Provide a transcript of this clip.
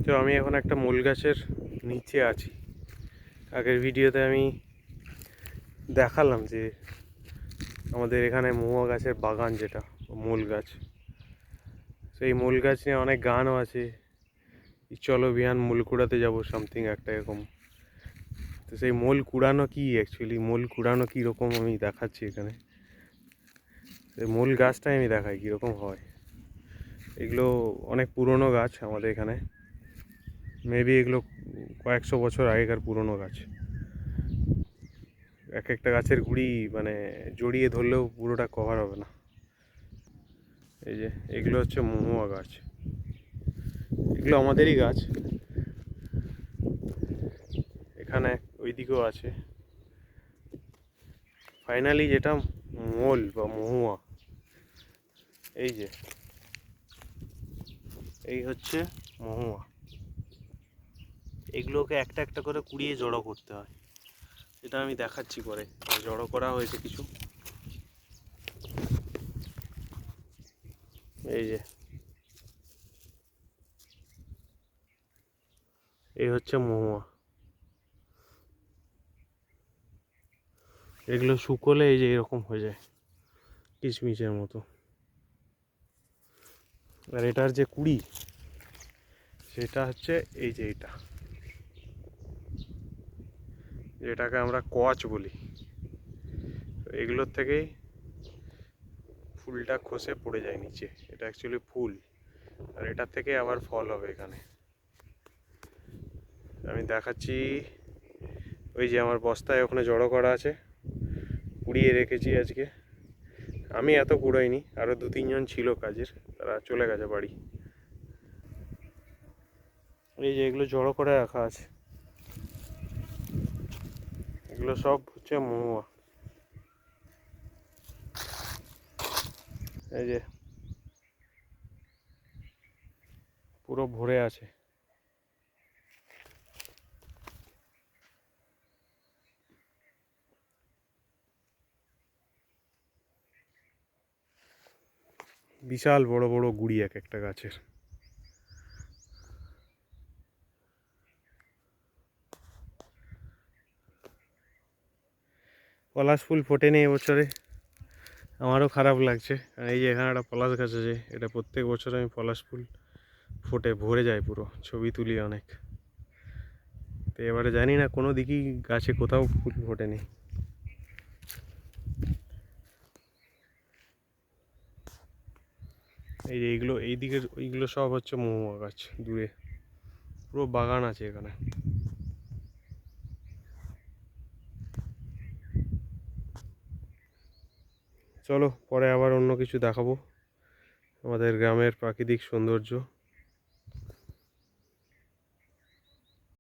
তো আমি এখন একটা মূল গাছের নিচে আছি। আগের ভিডিওতে আমি দেখালাম যে আমাদের এখানে মহুয়া গাছের বাগান, যেটা মূল গাছ, সেই মূল গাছ নিয়ে অনেক গানও আছে। চলো বিহান মূল কুড়াতে যাবো, সামথিং একটা এরকম। তো সেই মূল কুড়ানো কি, অ্যাকচুয়ালি মূল কুড়ানো কীরকম আমি দেখাচ্ছি এখানে। সেই মূল গাছটাই আমি দেখাই কীরকম হয়। এগুলো অনেক পুরনো গাছ আমাদের এখানে, মেবি এগুলো কয়েকশো বছর আগেকার পুরনো গাছ। এক একটা গাছের গুঁড়ি মানে জড়িয়ে ধরলেও পুরোটা কভার হবে না। এই যে এগুলো হচ্ছে মহুয়া গাছ, এগুলো আমাদেরই গাছ। এখানে ওই দিকেও আছে। ফাইনালি যেটা মূল বা মহুয়া, এই যে এই হচ্ছে মহুয়া। এগুলোকে একটা একটা করে কুড়িয়ে জড়ো করতে হয়, এটা আমি দেখাচ্ছি পরে। জড়ো করা হয়েছে কিছু, এই যে এই হচ্ছে মহুয়া। এগুলো শুকোলে এই যে এরকম হয়ে যায় কিশমিশের মতো। আর এটার যে কুড়ি, সেটা হচ্ছে এই যে এটা, যেটাকে আমরা কচ বলি। এগুলোর থেকেই ফুলটা খসে পড়ে যায় নিচে, এটা অ্যাকচুয়ালি ফুল, আর এটার থেকে আবার ফল হবে এখানে। আমি দেখাচ্ছি। ওই যে আমার বস্তায় ওখানে জড়ো করা আছে, কুড়িয়ে রেখেছি আজকে। আমি এত কুড়াইনি, আরও 2-3 জন ছিল কাজের, তারা চলে গেছে বাড়ি। এই যে এগুলো জড়ো করে রাখা আছে, এগুলো সব হচ্ছে মহুয়া। এই যে পুরো ভরে আছে। বিশাল বড় বড় গুড়ি এক একটা গাছের। পলাশ ফুল ফোটেনি এবছরে, আমারও খারাপ লাগছে। এই যে এখানে একটা পলাশ গাছ আছে, এটা প্রত্যেক বছর আমি পলাশ ফুল ফোটে ভরে যায় পুরো, ছবি তুলি অনেক। তো এবারে জানি না কোনো দিকই গাছে কোথাও ফুল ফোটেনি। এই যে এইগুলো এই দিকের ওইগুলো সব হচ্ছে মহুয়া গাছ, দূরে পুরো বাগান আছে এখানে। চলো পরে আবার অন্য কিছু দেখাবো, আমাদের গ্রামের প্রাকৃতিক সৌন্দর্য।